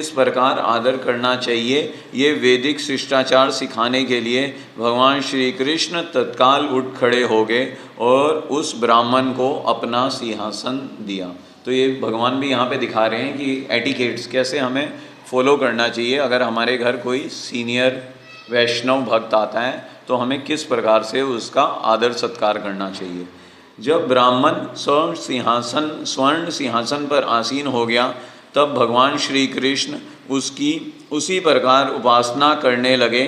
इस प्रकार आदर करना चाहिए। ये वैदिक शिष्टाचार सिखाने के लिए भगवान श्री कृष्ण तत्काल उठ खड़े हो गए और उस ब्राह्मण को अपना सिंहासन दिया। तो ये भगवान भी यहाँ पे दिखा रहे हैं कि एटिकेट्स कैसे हमें फॉलो करना चाहिए। अगर हमारे घर कोई सीनियर वैष्णव भक्त आता है तो हमें किस प्रकार से उसका आदर सत्कार करना चाहिए। जब ब्राह्मण स्वर्ण सिंहासन पर आसीन हो गया तब भगवान श्री कृष्ण उसकी उसी प्रकार उपासना करने लगे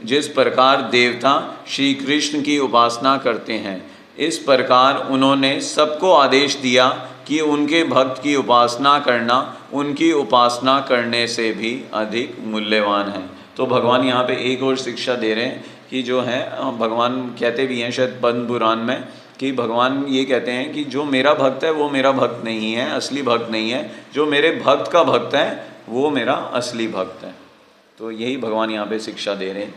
जिस प्रकार देवता श्री कृष्ण की उपासना करते हैं। इस प्रकार उन्होंने सबको आदेश दिया कि उनके भक्त की उपासना करना उनकी उपासना करने से भी अधिक मूल्यवान है। तो भगवान यहाँ पे एक और शिक्षा दे रहे हैं कि जो है भगवान कहते भी हैं शायद पद्म पुराण में कि भगवान ये कहते हैं कि जो मेरा भक्त है वो मेरा भक्त नहीं है, असली भक्त नहीं है। जो मेरे भक्त का भक्त है वो मेरा असली भक्त है। तो यही भगवान यहाँ पे शिक्षा दे रहे हैं।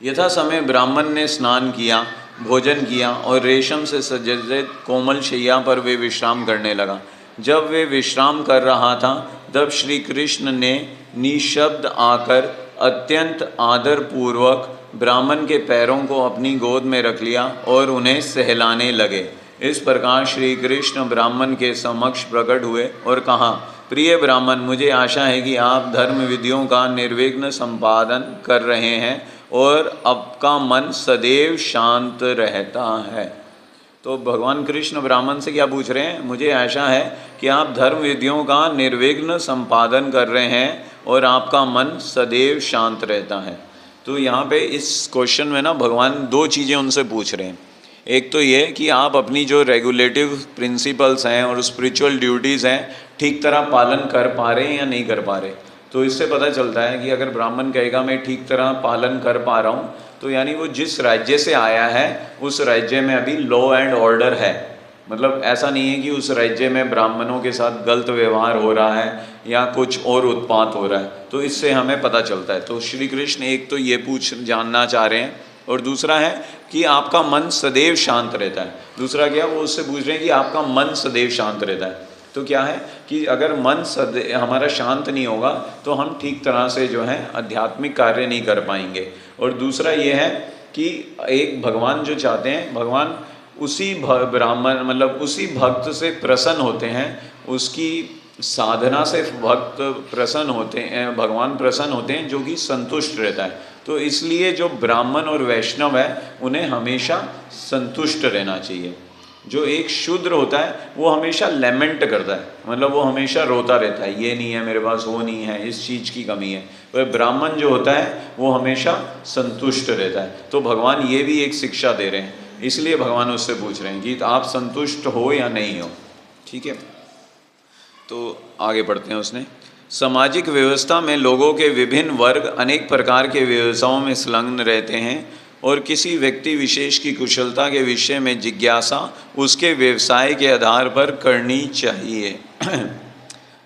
यथा समय ब्राह्मण ने स्नान किया, भोजन किया और रेशम से सज्जित कोमल शैया पर वे विश्राम करने लगा। जब वे विश्राम कर रहा था तब श्री कृष्ण ने निशब्द आकर अत्यंत आदरपूर्वक ब्राह्मण के पैरों को अपनी गोद में रख लिया और उन्हें सहलाने लगे। इस प्रकार श्री कृष्ण ब्राह्मण के समक्ष प्रकट हुए और कहा, प्रिय ब्राह्मण, मुझे आशा है कि आप धर्म विधियों का निर्विघ्न संपादन कर रहे हैं और आपका मन सदैव शांत रहता है। तो भगवान कृष्ण ब्राह्मण से क्या पूछ रहे हैं? मुझे आशा है कि आप धर्म विधियों का निर्विघ्न संपादन कर रहे हैं और आपका मन सदैव शांत रहता है। तो यहाँ पे इस क्वेश्चन में ना भगवान दो चीज़ें उनसे पूछ रहे हैं। एक तो ये कि आप अपनी जो रेगुलेटिव प्रिंसिपल्स हैं और स्पिरिचुअल ड्यूटीज़ हैं ठीक तरह पालन कर पा रहे हैं या नहीं कर पा रहे। तो इससे पता चलता है कि अगर ब्राह्मण कहेगा मैं ठीक तरह पालन कर पा रहा हूँ तो यानी वो जिस राज्य से आया है उस राज्य में अभी लॉ एंड ऑर्डर है। मतलब ऐसा नहीं है कि उस राज्य में ब्राह्मणों के साथ गलत व्यवहार हो रहा है या कुछ और उत्पात हो रहा है। तो इससे हमें पता चलता है। तो श्री कृष्ण एक तो ये जानना चाह रहे हैं और दूसरा है कि आपका मन सदैव शांत रहता है। दूसरा क्या, वो उससे पूछ रहे हैं कि आपका मन सदैव शांत रहता है। तो क्या है कि अगर मन हमारा शांत नहीं होगा तो हम ठीक तरह से जो है आध्यात्मिक कार्य नहीं कर पाएंगे। और दूसरा ये है कि एक भगवान जो चाहते हैं, भगवान उसी ब्राह्मण मतलब उसी भक्त से प्रसन्न होते हैं, उसकी साधना से भक्त प्रसन्न होते हैं, भगवान प्रसन्न होते हैं जो कि संतुष्ट रहता है। तो इसलिए जो ब्राह्मण और वैष्णव है उन्हें हमेशा संतुष्ट रहना चाहिए। जो एक शूद्र होता है वो हमेशा लेमेंट करता है, मतलब वो हमेशा रोता रहता है, ये नहीं है मेरे पास, वो नहीं है, इस चीज़ की कमी है। पर ब्राह्मण जो होता है वो हमेशा संतुष्ट रहता है। तो भगवान ये भी एक शिक्षा दे रहे हैं, इसलिए भगवान उससे पूछ रहे हैं कि आप संतुष्ट हो या नहीं हो। ठीक है, तो आगे बढ़ते हैं। उसने सामाजिक व्यवस्था में लोगों के विभिन्न वर्ग अनेक प्रकार के व्यवसायों में संलग्न रहते हैं और किसी व्यक्ति विशेष की कुशलता के विषय में जिज्ञासा उसके व्यवसाय के आधार पर करनी चाहिए।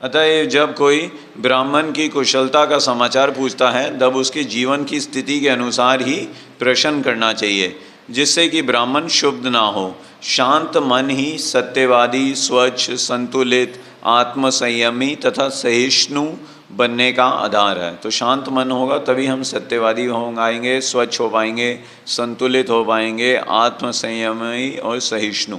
अतः जब कोई ब्राह्मण की कुशलता का समाचार पूछता है तब उसके जीवन की स्थिति के अनुसार ही प्रश्न करना चाहिए, जिससे कि ब्राह्मण क्षुब्ध ना हो। शांत मन ही सत्यवादी, स्वच्छ, संतुलित, आत्मसंयमी तथा सहिष्णु बनने का आधार है। तो शांत मन होगा तभी हम सत्यवादी हो पाएंगे, स्वच्छ हो पाएंगे, संतुलित हो पाएंगे, आत्मसंयमी और सहिष्णु।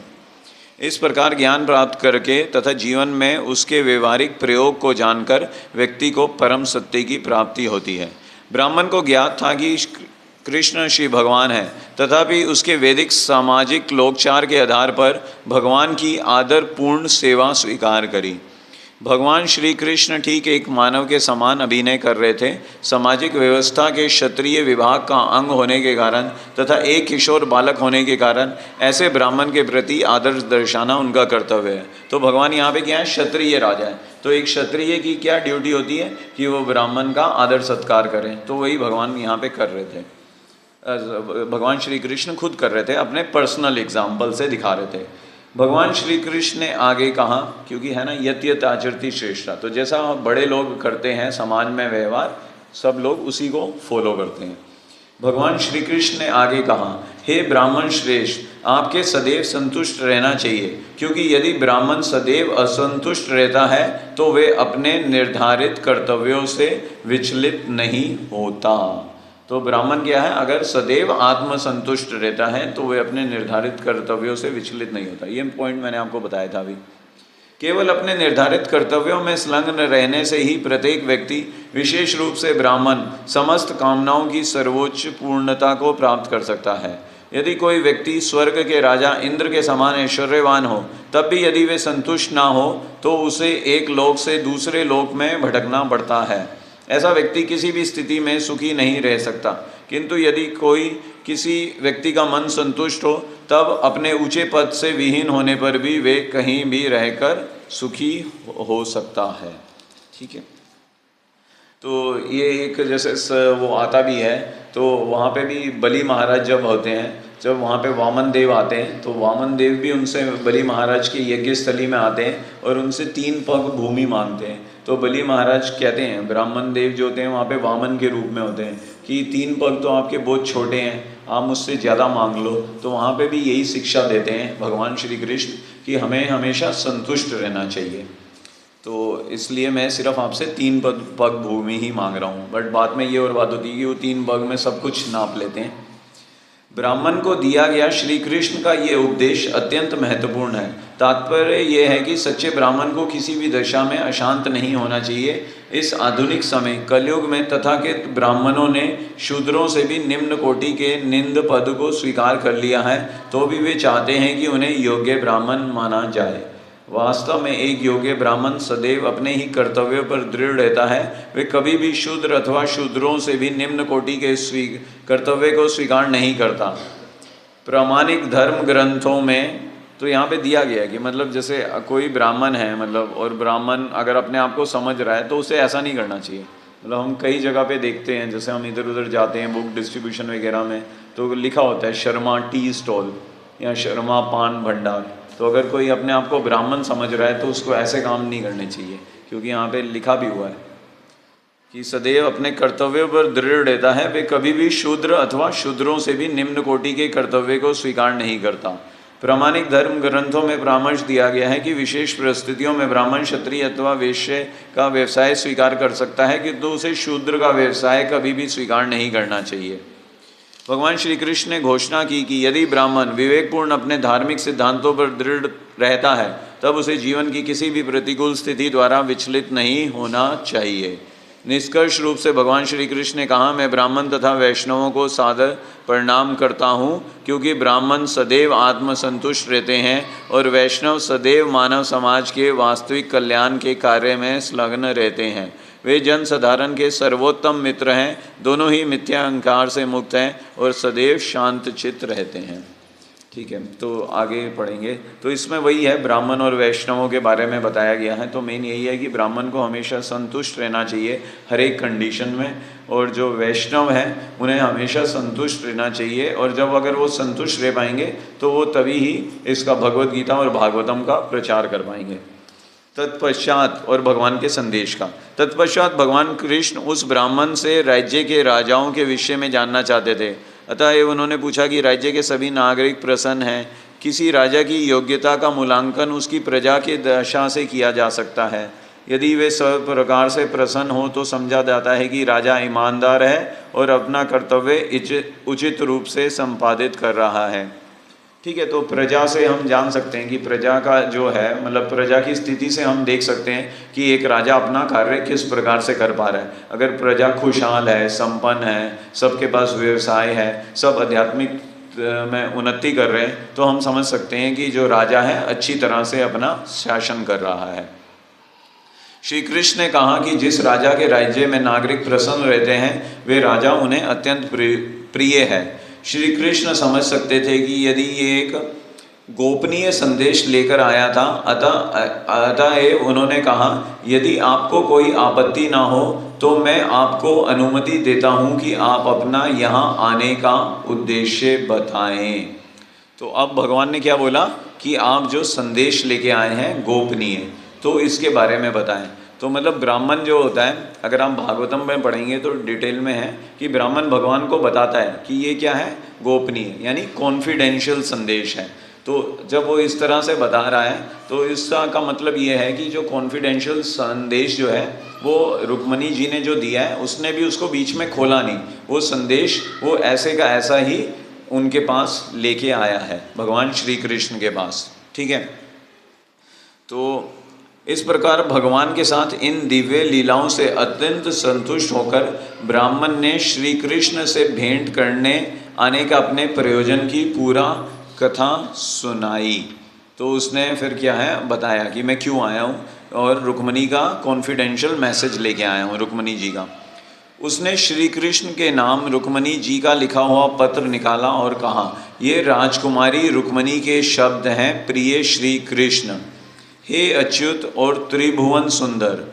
इस प्रकार ज्ञान प्राप्त करके तथा जीवन में उसके व्यवहारिक प्रयोग को जानकर व्यक्ति को परम सत्य की प्राप्ति होती है। ब्राह्मण को ज्ञात था कि कृष्ण श्री भगवान है, तथापि उसके वैदिक सामाजिक लोकचार के आधार पर भगवान की आदरपूर्ण सेवा स्वीकार करी। भगवान श्री कृष्ण ठीक एक मानव के समान अभिनय कर रहे थे। सामाजिक व्यवस्था के क्षत्रिय विभाग का अंग होने के कारण तथा एक किशोर बालक होने के कारण ऐसे ब्राह्मण के प्रति आदर दर्शाना उनका कर्तव्य है। तो भगवान यहाँ पे क्या है, क्षत्रिय राजा है। तो एक क्षत्रिय की क्या ड्यूटी होती है कि वो ब्राह्मण का आदर सत्कार करें। तो वही भगवान यहाँ पे कर रहे थे, भगवान श्री कृष्ण खुद कर रहे थे, अपने पर्सनल एग्जाम्पल से दिखा रहे थे। भगवान श्री कृष्ण ने आगे कहा, क्योंकि है ना यत यत आचरति श्रेष्ठा, तो जैसा बड़े लोग करते हैं समाज में व्यवहार, सब लोग उसी को फॉलो करते हैं। भगवान श्री कृष्ण ने आगे कहा, हे ब्राह्मण श्रेष्ठ, आपके सदैव संतुष्ट रहना चाहिए, क्योंकि यदि ब्राह्मण सदैव असंतुष्ट रहता है तो वे अपने निर्धारित कर्तव्यों से विचलित नहीं होता। तो ब्राह्मण क्या है, अगर सदैव आत्मसंतुष्ट रहता है तो वे अपने निर्धारित कर्तव्यों से विचलित नहीं होता। ये पॉइंट मैंने आपको बताया था अभी। केवल अपने निर्धारित कर्तव्यों में संलग्न रहने से ही प्रत्येक व्यक्ति, विशेष रूप से ब्राह्मण, समस्त कामनाओं की सर्वोच्च पूर्णता को प्राप्त कर सकता है। यदि कोई व्यक्ति स्वर्ग के राजा इंद्र के समान ऐश्वर्यवान हो, तब भी यदि वे संतुष्ट ना हो तो उसे एक लोक से दूसरे लोक में भटकना पड़ता है। ऐसा व्यक्ति किसी भी स्थिति में सुखी नहीं रह सकता। किंतु यदि किसी व्यक्ति का मन संतुष्ट हो, तब अपने ऊंचे पद से विहीन होने पर भी वे कहीं भी रहकर सुखी हो सकता है। ठीक है, तो ये एक जैसे वो आता भी है, तो वहाँ पे भी बलि महाराज जब होते हैं, जब वहाँ पे वामन देव आते हैं, तो वामन देव भी उनसे बलि महाराज की यज्ञ स्थली में आते हैं और उनसे 3 पग भूमि मांगते हैं। तो बलि महाराज कहते हैं, ब्राह्मण देव जो होते हैं वहाँ पे वामन के रूप में होते हैं, कि 3 पग तो आपके बहुत छोटे हैं, आप मुझसे ज़्यादा मांग लो। तो वहाँ पे भी यही शिक्षा देते हैं भगवान श्री कृष्ण कि हमें हमेशा संतुष्ट रहना चाहिए। तो इसलिए मैं सिर्फ आपसे 3 पग भूमि ही मांग रहा हूँ। बट बाद में ये और बात होती है कि वो 3 पग में सब कुछ नाप लेते हैं। ब्राह्मण को दिया गया श्री कृष्ण का ये उपदेश अत्यंत महत्वपूर्ण है। तात्पर्य ये है कि सच्चे ब्राह्मण को किसी भी दशा में अशांत नहीं होना चाहिए। इस आधुनिक समय कलयुग में तथाकथित ब्राह्मणों ने शूद्रों से भी निम्न कोटि के निंद पद को स्वीकार कर लिया है, तो भी वे चाहते हैं कि उन्हें योग्य ब्राह्मण माना जाए। वास्तव में एक योग्य ब्राह्मण सदैव अपने ही कर्तव्यों पर दृढ़ रहता है। वे कभी भी शूद्र अथवा शूद्रों से भी निम्न कोटि के कर्तव्य को स्वीकार नहीं करता। प्रामाणिक धर्म ग्रंथों में तो यहाँ पे दिया गया है कि मतलब जैसे कोई ब्राह्मण है, मतलब और ब्राह्मण अगर अपने आप को समझ रहा है तो उसे ऐसा नहीं करना चाहिए। मतलब हम कई जगह पे देखते हैं, जैसे हम इधर उधर जाते हैं बुक डिस्ट्रीब्यूशन वगैरह में, तो लिखा होता है शर्मा टी स्टॉल या शर्मा पान भंडार। तो अगर कोई अपने आप को ब्राह्मण समझ रहा है तो उसको ऐसे काम नहीं करने चाहिए, क्योंकि यहाँ पे लिखा भी हुआ है कि सदैव अपने कर्तव्यों पर दृढ़ रहता है। वे कभी भी शूद्र अथवा शूद्रों से भी निम्न कोटि के कर्तव्य को स्वीकार नहीं करता। प्रामाणिक धर्म ग्रंथों में परामर्श दिया गया है कि विशेष परिस्थितियों में ब्राह्मण क्षत्रिय अथवा वैश्य का व्यवसाय स्वीकार कर सकता है, किंतु उसे शूद्र का व्यवसाय कभी भी स्वीकार नहीं करना चाहिए। भगवान श्री कृष्ण ने घोषणा की कि यदि ब्राह्मण विवेकपूर्ण अपने धार्मिक सिद्धांतों पर दृढ़ रहता है, तब उसे जीवन की किसी भी प्रतिकूल स्थिति द्वारा विचलित नहीं होना चाहिए। निष्कर्ष रूप से भगवान श्री कृष्ण ने कहा, मैं ब्राह्मण तथा वैष्णवों को सादर प्रणाम करता हूँ, क्योंकि ब्राह्मण सदैव आत्मसंतुष्ट रहते हैं और वैष्णव सदैव मानव समाज के वास्तविक कल्याण के कार्य में संलग्न रहते हैं। वे जन साधारण के सर्वोत्तम मित्र हैं, दोनों ही मिथ्या अहंकार से मुक्त हैं और सदैव शांत चित्त रहते हैं। ठीक है, तो आगे पढ़ेंगे। तो इसमें वही है, ब्राह्मण और वैष्णवों के बारे में बताया गया है। तो मेन यही है कि ब्राह्मण को हमेशा संतुष्ट रहना चाहिए हर एक कंडीशन में, और जो वैष्णव हैं उन्हें हमेशा संतुष्ट रहना चाहिए। और जब अगर वो संतुष्ट रह पाएंगे तो वो तभी ही इसका भगवद गीता और भागवतम का प्रचार कर पाएंगे। तत्पश्चात और भगवान के संदेश का, तत्पश्चात भगवान कृष्ण उस ब्राह्मण से राज्य के राजाओं के विषय में जानना चाहते थे। अतः उन्होंने पूछा कि राज्य के सभी नागरिक प्रसन्न हैं। किसी राजा की योग्यता का मूल्यांकन उसकी प्रजा के दशा से किया जा सकता है। यदि वे सब प्रकार से प्रसन्न हो तो समझा जाता है कि राजा ईमानदार है और अपना कर्तव्य उचित रूप से संपादित कर रहा है। ठीक है, तो प्रजा से हम जान सकते हैं कि प्रजा का जो है, मतलब प्रजा की स्थिति से हम देख सकते हैं कि एक राजा अपना कार्य किस प्रकार से कर पा रहा है। अगर प्रजा खुशहाल है, संपन्न है, सबके पास व्यवसाय है, सब आध्यात्मिक में उन्नति कर रहे हैं, तो हम समझ सकते हैं कि जो राजा है अच्छी तरह से अपना शासन कर रहा है। श्री कृष्ण ने कहा कि जिस राजा के राज्य में नागरिक प्रसन्न रहते हैं, वे राजा उन्हें अत्यंत प्रिय है। श्री कृष्ण समझ सकते थे कि यदि ये एक गोपनीय संदेश लेकर आया था, अतः उन्होंने कहा, यदि आपको कोई आपत्ति ना हो तो मैं आपको अनुमति देता हूँ कि आप अपना यहाँ आने का उद्देश्य बताएं। तो अब भगवान ने क्या बोला कि आप जो संदेश लेके आए हैं गोपनीय, तो इसके बारे में बताएं। तो मतलब ब्राह्मण जो होता है, अगर हम भागवतम में पढ़ेंगे तो डिटेल में है कि ब्राह्मण भगवान को बताता है कि ये क्या है, गोपनीय यानी कॉन्फिडेंशियल संदेश है। तो जब वो इस तरह से बता रहा है तो इसका का मतलब ये है कि जो कॉन्फिडेंशियल संदेश जो है वो रुक्मणी जी ने जो दिया है उसने भी उसको बीच में खोला नहीं, वो संदेश वो ऐसे का ऐसा ही उनके पास लेके आया है, भगवान श्री कृष्ण के पास। ठीक है, तो इस प्रकार भगवान के साथ इन दिव्य लीलाओं से अत्यंत संतुष्ट होकर ब्राह्मण ने श्री कृष्ण से भेंट करने आने का अपने प्रयोजन की पूरा कथा सुनाई। तो उसने फिर क्या है बताया कि मैं क्यों आया हूँ और रुक्मणी का कॉन्फिडेंशियल मैसेज लेके आया हूँ रुक्मणी जी का। उसने श्री कृष्ण के नाम रुक्मणी जी का लिखा हुआ पत्र निकाला और कहा, ये राजकुमारी रुक्मणी के शब्द हैं, प्रिय श्री कृष्ण, हे अच्युत और त्रिभुवन सुंदर।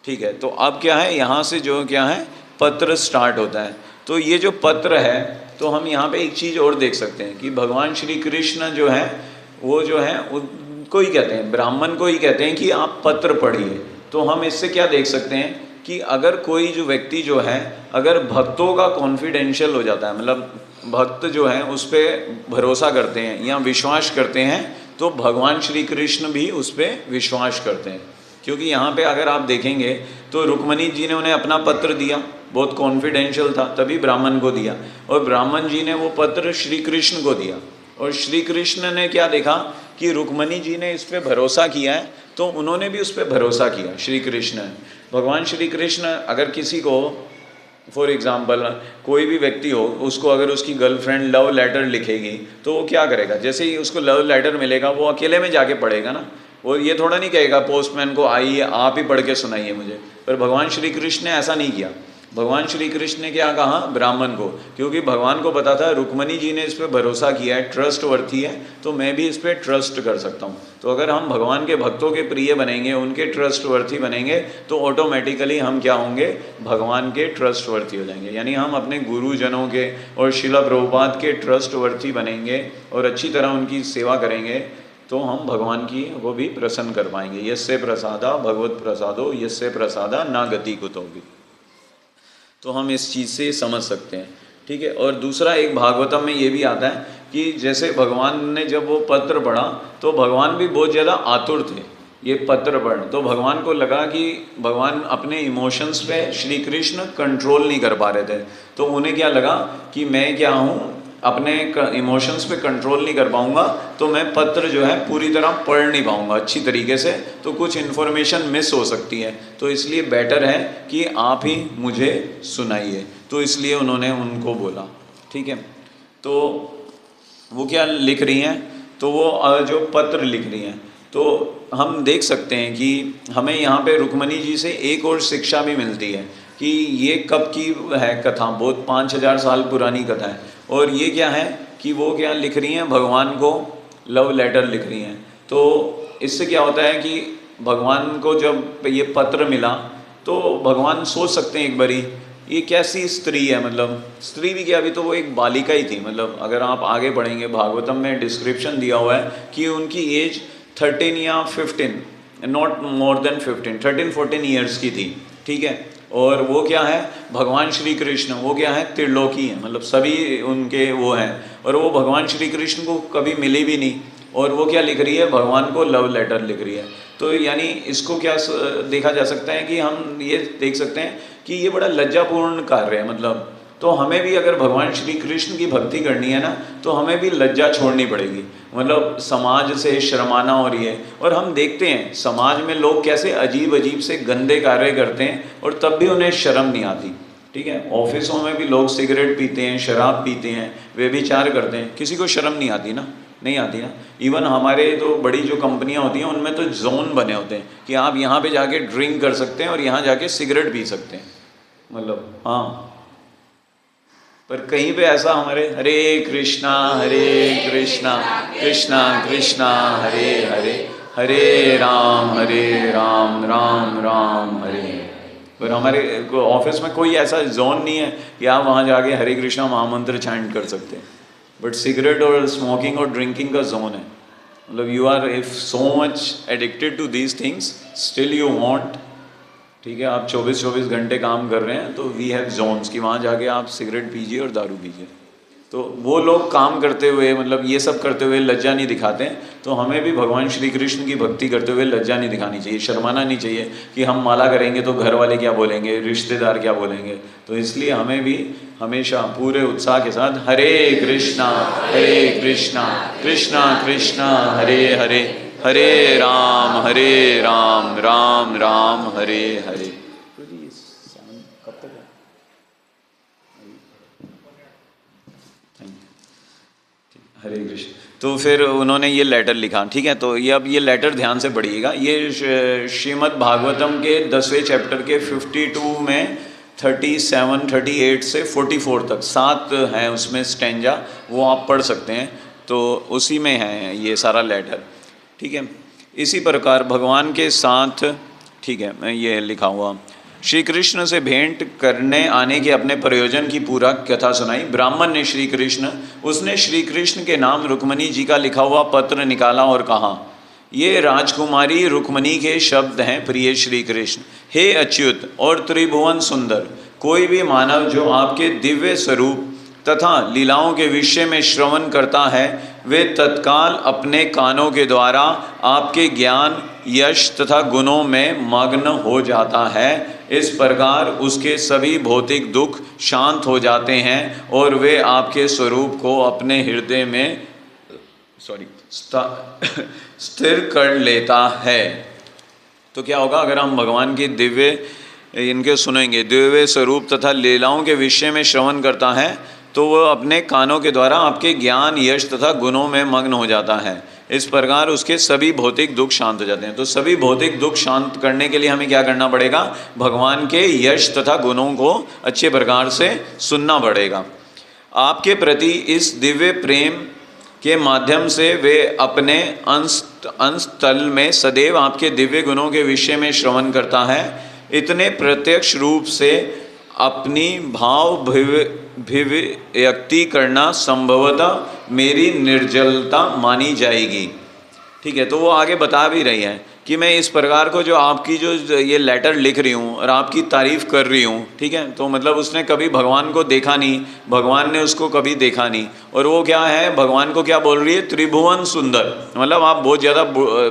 ठीक है, तो अब क्या है, यहाँ से जो क्या है पत्र स्टार्ट होता है। तो ये जो पत्र है, तो हम यहाँ पे एक चीज़ और देख सकते हैं कि भगवान श्री कृष्ण जो है वो जो है उनको ही कहते हैं, ब्राह्मण को ही कहते हैं कि आप पत्र पढ़िए। तो हम इससे क्या देख सकते हैं कि अगर कोई जो व्यक्ति जो है अगर भक्तों का कॉन्फिडेंशियल हो जाता है, मतलब भक्त जो है उस पर भरोसा करते हैं या विश्वास करते हैं, तो भगवान श्री कृष्ण भी उस पर विश्वास करते हैं। क्योंकि यहाँ पे अगर आप देखेंगे तो रुक्मणी जी ने उन्हें अपना पत्र दिया, बहुत कॉन्फिडेंशियल था, तभी ब्राह्मण को दिया, और ब्राह्मण जी ने वो पत्र श्री कृष्ण को दिया, और श्री कृष्ण ने क्या देखा कि रुक्मणी जी ने इस पर भरोसा किया है, तो उन्होंने भी उस पर भरोसा किया। श्री कृष्ण, भगवान श्री कृष्ण अगर किसी को फॉर एग्ज़ाम्पल कोई भी व्यक्ति हो, उसको अगर उसकी गर्लफ्रेंड लव लेटर लिखेगी तो वो क्या करेगा, जैसे ही उसको लव लेटर मिलेगा वो अकेले में जाके पढ़ेगा ना, वो ये थोड़ा नहीं कहेगा पोस्टमैन को आइए आप ही पढ़ के सुनाइए मुझे। पर भगवान श्री कृष्ण ने ऐसा नहीं किया। भगवान श्री कृष्ण ने क्या कहा ब्राह्मण को, क्योंकि भगवान को पता था रुक्मणी जी ने इस पर भरोसा किया है, ट्रस्ट वर्थी है, तो मैं भी इस पर ट्रस्ट कर सकता हूँ। तो अगर हम भगवान के भक्तों के प्रिय बनेंगे, उनके ट्रस्ट वर्थी बनेंगे, तो ऑटोमेटिकली हम क्या होंगे, भगवान के ट्रस्ट वर्थी हो जाएंगे। यानी हम अपने गुरुजनों के और शिला प्रभुपाद के ट्रस्ट वर्थी बनेंगे और अच्छी तरह उनकी सेवा करेंगे, तो हम भगवान की वो भी प्रसन्न कर पाएंगे। यस्य प्रसादा भगवत प्रसादो यस्य प्रसादा ना गति कुतोपि। तो हम इस चीज़ से समझ सकते हैं। ठीक है, और दूसरा एक भागवतम में ये भी आता है कि जैसे भगवान ने जब वो पत्र पढ़ा तो भगवान भी बहुत ज़्यादा आतुर थे ये पत्र पढ़, तो भगवान को लगा कि भगवान अपने इमोशंस पे श्री कृष्ण कंट्रोल नहीं कर पा रहे थे। तो उन्हें क्या लगा कि मैं क्या हूँ, अपने इमोशंस पे कंट्रोल नहीं कर पाऊँगा, तो मैं पत्र जो है पूरी तरह पढ़ नहीं पाऊँगा अच्छी तरीके से, तो कुछ इन्फॉर्मेशन मिस हो सकती है, तो इसलिए बेटर है कि आप ही मुझे सुनाइए। तो इसलिए उन्होंने उनको बोला। ठीक है, तो वो क्या लिख रही हैं, तो वो जो पत्र लिख रही हैं, तो हम देख सकते हैं कि हमें यहाँ पे रुक्मणी जी से एक और शिक्षा भी मिलती है कि ये कब की है कथा, बहुत 5000 साल पुरानी कथा है। और ये क्या है कि वो क्या लिख रही हैं, भगवान को लव लेटर लिख रही हैं। तो इससे क्या होता है कि भगवान को जब ये पत्र मिला तो भगवान सोच सकते हैं एक बारी ये कैसी स्त्री है, मतलब स्त्री भी क्या, अभी तो वो एक बालिका ही थी। मतलब अगर आप आगे बढ़ेंगे भागवतम में डिस्क्रिप्शन दिया हुआ है कि उनकी एज 13 या 15, नॉट मोर देन 15, 13-14 ईयर्स की थी। ठीक है, और वो क्या है, भगवान श्री कृष्ण वो क्या है, त्रिलोकी है, मतलब सभी उनके वो हैं, और वो भगवान श्री कृष्ण को कभी मिली भी नहीं, और वो क्या लिख रही है, भगवान को लव लेटर लिख रही है। तो यानी इसको क्या देखा जा सकता है कि हम ये देख सकते हैं कि ये बड़ा लज्जापूर्ण कार्य है। मतलब तो हमें भी अगर भगवान श्री कृष्ण की भक्ति करनी है ना, तो हमें भी लज्जा छोड़नी पड़ेगी। मतलब समाज से शर्माना हो रही है, और हम देखते हैं समाज में लोग कैसे अजीब अजीब से गंदे कार्य करते हैं और तब भी उन्हें शर्म नहीं आती। ठीक है, ऑफिसों में भी लोग सिगरेट पीते हैं, शराब पीते हैं, व्यभिचार करते हैं, किसी को शर्म नहीं आती ना, नहीं आती ना। इवन हमारे तो बड़ी जो कंपनियां होती हैं उनमें तो जोन बने होते हैं कि आप यहाँ पे जाके ड्रिंक कर सकते हैं और यहाँ जाके सिगरेट पी सकते हैं। मतलब हाँ, पर कहीं पे ऐसा हमारे हरे कृष्णा कृष्णा कृष्णा हरे हरे, हरे राम राम राम हरे। पर हमारे ऑफिस में कोई ऐसा जोन नहीं है कि आप वहाँ जाके हरे कृष्णा महामंत्र चैंट कर सकते हैं, बट सिगरेट और स्मोकिंग और ड्रिंकिंग का जोन है। मतलब you are if so much addicted to these things still you want, ठीक है, आप 24 घंटे काम कर रहे हैं तो वी हैव जोन्स कि वहाँ जाके आप सिगरेट पीजिए और दारू पीजिए। तो वो लोग काम करते हुए, मतलब ये सब करते हुए लज्जा नहीं दिखाते हैं, तो हमें भी भगवान श्री कृष्ण की भक्ति करते हुए लज्जा नहीं दिखानी चाहिए, शर्माना नहीं चाहिए कि हम माला करेंगे तो घर वाले क्या बोलेंगे, रिश्तेदार क्या बोलेंगे। तो इसलिए हमें भी हमेशा पूरे उत्साह के साथ हरे कृष्णा कृष्णा कृष्णा हरे हरे, हरे राम राम राम हरे हरे। कब तक है? हरे कृष्ण। तो फिर उन्होंने ये लेटर लिखा, ठीक है। तो ये अब ये लेटर ध्यान से पढ़िएगा। ये श्रीमद् भागवतम के 10वें चैप्टर के 52 में 37, 38 से 44 तक 7 हैं उसमें स्टैंजा, वो आप पढ़ सकते हैं। तो उसी में है ये सारा लेटर, ठीक है। इसी प्रकार भगवान के साथ, ठीक है, मैं ये लिखा हुआ, श्री कृष्ण से भेंट करने आने के अपने प्रयोजन की पूरा कथा सुनाई। ब्राह्मण ने श्री कृष्ण, उसने श्री कृष्ण के नाम रुक्मणी जी का लिखा हुआ पत्र निकाला और कहा, ये राजकुमारी रुक्मणी के शब्द हैं, प्रिय श्री कृष्ण, हे अच्युत और त्रिभुवन सुंदर, कोई भी मानव जो आपके दिव्य स्वरूप तथा लीलाओं के विषय में श्रवण करता है, वे तत्काल अपने कानों के द्वारा आपके ज्ञान, यश तथा गुणों में मग्न हो जाता है। इस प्रकार उसके सभी भौतिक दुख शांत हो जाते हैं और वे आपके स्वरूप को अपने हृदय में स्थिर कर लेता है। तो क्या होगा अगर हम भगवान की दिव्य इनके सुनेंगे, दिव्य स्वरूप तथा लीलाओं के विषय में श्रवण करता है, तो वह अपने कानों के द्वारा आपके ज्ञान, यश तथा गुणों में मग्न हो जाता है। इस प्रकार उसके सभी भौतिक दुख शांत हो जाते हैं। तो सभी भौतिक दुख शांत करने के लिए हमें क्या करना पड़ेगा? भगवान के यश तथा गुणों को अच्छे प्रकार से सुनना पड़ेगा। आपके प्रति इस दिव्य प्रेम के माध्यम से वे अपने अंश तल में सदैव आपके दिव्य गुणों के विषय में श्रवण करता है। इतने प्रत्यक्ष रूप से अपनी भावाभिव्यक्ति करना संभवतः मेरी निर्जलता मानी जाएगी। ठीक है, तो वो आगे बता भी रही है कि मैं इस प्रकार को जो आपकी जो ये लेटर लिख रही हूँ और आपकी तारीफ़ कर रही हूँ, ठीक है, तो मतलब उसने कभी भगवान को देखा नहीं, भगवान ने उसको कभी देखा नहीं, और वो क्या है, भगवान को क्या बोल रही है? त्रिभुवन सुंदर, मतलब आप बहुत ज़्यादा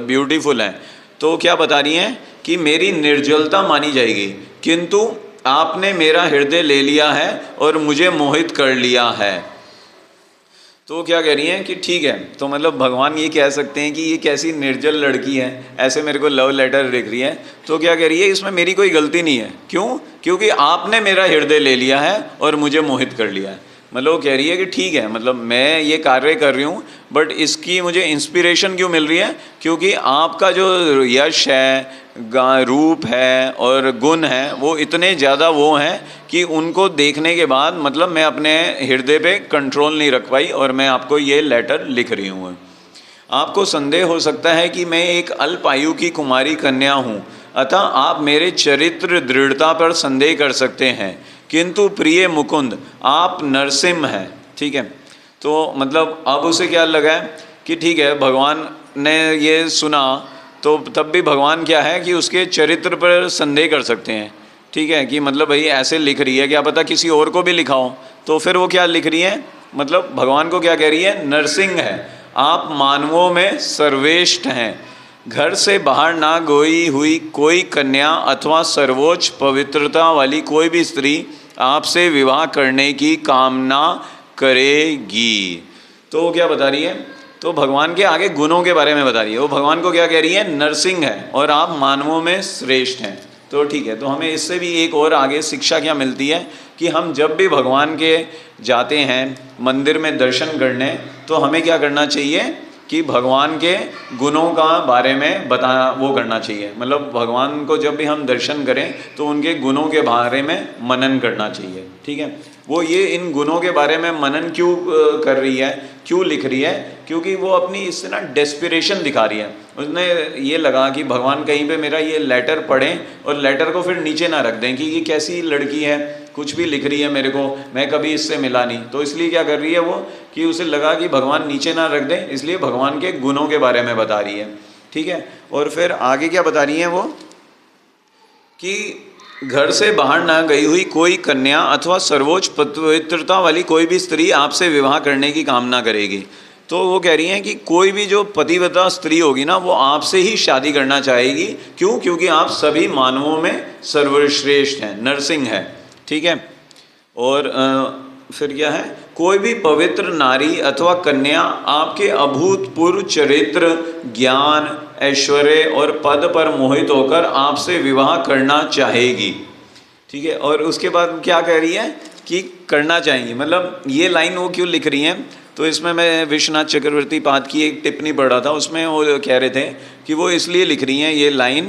ब्यूटीफुल हैं। तो क्या बता रही हैं कि मेरी निर्जलता मानी जाएगी, किंतु आपने मेरा हृदय ले लिया है और मुझे मोहित कर लिया है। तो क्या कह रही हैं कि ठीक है, तो मतलब भगवान ये कह सकते हैं कि ये कैसी निर्जल लड़की है, ऐसे मेरे को लव लेटर लिख रही है। तो क्या कह रही है, इसमें मेरी कोई गलती नहीं है। क्यों? क्योंकि आपने मेरा हृदय ले लिया है और मुझे मोहित कर लिया है। मतलब वो कह रही है कि ठीक है, मतलब मैं ये कार्य कर रही हूँ, बट इसकी मुझे इंस्पिरेशन क्यों मिल रही है? क्योंकि आपका जो यश है, रूप है और गुण है, वो इतने ज़्यादा वो हैं कि उनको देखने के बाद मतलब मैं अपने हृदय पे कंट्रोल नहीं रख पाई और मैं आपको ये लेटर लिख रही हूँ। आपको संदेह हो सकता है कि मैं एक अल्प आयु की कुमारी कन्या हूँ, अतः आप मेरे चरित्र दृढ़ता पर संदेह कर सकते हैं, किंतु प्रिय मुकुंद, आप नरसिम्ह हैं। ठीक है, तो मतलब अब उसे क्या लगा है कि ठीक है, भगवान ने ये सुना तो तब भी भगवान क्या है कि उसके चरित्र पर संदेह कर सकते हैं। ठीक है, कि मतलब भाई ऐसे लिख रही है, क्या पता किसी और को भी लिखा हो। तो फिर वो क्या लिख रही है, मतलब भगवान को क्या कह रही है? नरसिंह है, आप मानवों में सर्वश्रेष्ठ हैं। घर से बाहर ना गई हुई कोई कन्या अथवा सर्वोच्च पवित्रता वाली कोई भी स्त्री आपसे विवाह करने की कामना करेगी। तो वो क्या बता रही है? तो भगवान के आगे गुणों के बारे में बता रही है। वो भगवान को क्या कह रही है? नरसिंह है और आप मानवों में श्रेष्ठ हैं। तो ठीक है, तो हमें इससे भी एक और आगे शिक्षा क्या मिलती है कि हम जब भी भगवान के जाते हैं मंदिर में दर्शन करने, तो हमें क्या करना चाहिए कि भगवान के गुणों का बारे में वो करना चाहिए। मतलब भगवान को जब भी हम दर्शन करें तो उनके गुणों के बारे में मनन करना चाहिए। ठीक है, वो ये इन गुणों के बारे में मनन क्यों कर रही है, क्यों लिख रही है? क्योंकि वो अपनी इससे ना डेस्पिरेशन दिखा रही है। उसने ये लगा कि भगवान कहीं पे मेरा ये लेटर पढ़ें और लेटर को फिर नीचे ना रख दें कि ये कैसी लड़की है, कुछ भी लिख रही है मेरे को, मैं कभी इससे मिला नहीं, तो इसलिए क्या कर रही है वो कि उसे लगा कि भगवान नीचे ना रख दें, इसलिए भगवान के गुणों के बारे में बता रही है। ठीक है, और फिर आगे क्या बता रही हैं वो कि घर से बाहर ना गई हुई कोई कन्या अथवा सर्वोच्च पवित्रता वाली कोई भी स्त्री आपसे विवाह करने की कामना करेगी। तो वो कह रही हैं कि कोई भी जो पतिव्रता स्त्री होगी ना, वो आपसे ही शादी करना चाहेगी। क्यों? क्योंकि आप सभी मानवों में सर्वश्रेष्ठ हैं, नरसिंह है। ठीक है, और फिर क्या है, कोई भी पवित्र नारी अथवा कन्या आपके अभूतपूर्व चरित्र, ज्ञान, ऐश्वर्य और पद पर मोहित होकर आपसे विवाह करना चाहेगी। ठीक है, और उसके बाद क्या कह रही है कि करना चाहेंगी, मतलब ये लाइन वो क्यों लिख रही हैं, तो इसमें मैं विश्वनाथ चक्रवर्ती पाद की एक टिप्पणी पढ़ रहा था, उसमें वो कह रहे थे कि वो इसलिए लिख रही हैं ये लाइन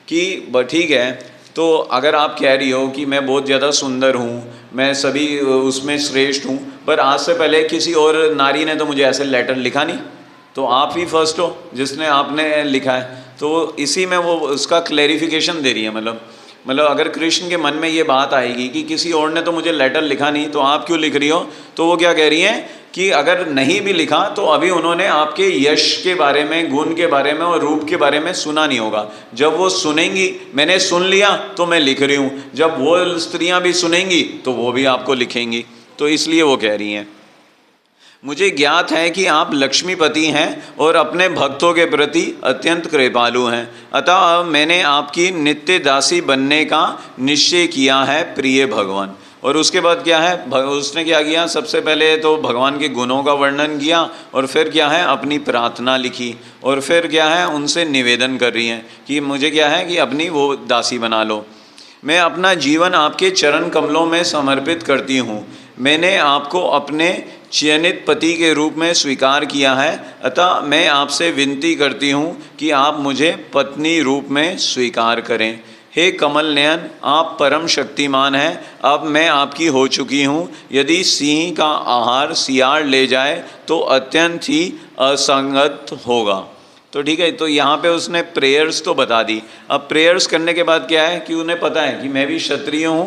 कि ठीक है, तो अगर आप कह रही हो कि मैं बहुत ज़्यादा सुंदर हूँ, मैं सभी उसमें श्रेष्ठ हूँ, पर आज से पहले किसी और नारी ने तो मुझे ऐसे लेटर लिखा नहीं, तो आप ही फर्स्ट हो जिसने आपने लिखा है। तो इसी में वो उसका क्लैरिफिकेशन दे रही है, मतलब अगर कृष्ण के मन में ये बात आएगी कि किसी और ने तो मुझे लेटर लिखा नहीं, तो आप क्यों लिख रही हो, तो वो क्या कह रही हैं कि अगर नहीं भी लिखा तो अभी उन्होंने आपके यश के बारे में, गुण के बारे में और रूप के बारे में सुना नहीं होगा। जब वो सुनेंगी, मैंने सुन लिया तो मैं लिख रही हूँ, जब वो स्त्रियाँ भी सुनेंगी तो वो भी आपको लिखेंगी। तो इसलिए वो कह रही हैं, मुझे ज्ञात है कि आप लक्ष्मीपति हैं और अपने भक्तों के प्रति अत्यंत कृपालु हैं, अतः मैंने आपकी नित्य दासी बनने का निश्चय किया है प्रिय भगवान। और उसके बाद क्या है, उसने क्या किया, सबसे पहले तो भगवान के गुणों का वर्णन किया, और फिर क्या है, अपनी प्रार्थना लिखी, और फिर क्या है, उनसे निवेदन कर रही हैं कि मुझे क्या है कि अपनी वो दासी बना लो। मैं अपना जीवन आपके चरण कमलों में समर्पित करती हूँ। मैंने आपको अपने चयनित पति के रूप में स्वीकार किया है, अतः मैं आपसे विनती करती हूँ कि आप मुझे पत्नी रूप में स्वीकार करें। हे कमल नयन, आप परम शक्तिमान हैं, अब मैं आपकी हो चुकी हूँ। यदि सिंह का आहार सियार ले जाए तो अत्यंत ही असंगत होगा। तो ठीक है, तो यहाँ पे उसने प्रेयर्स तो बता दी। अब प्रेयर्स करने के बाद क्या है कि उन्हें पता है कि मैं भी क्षत्रिय हूँ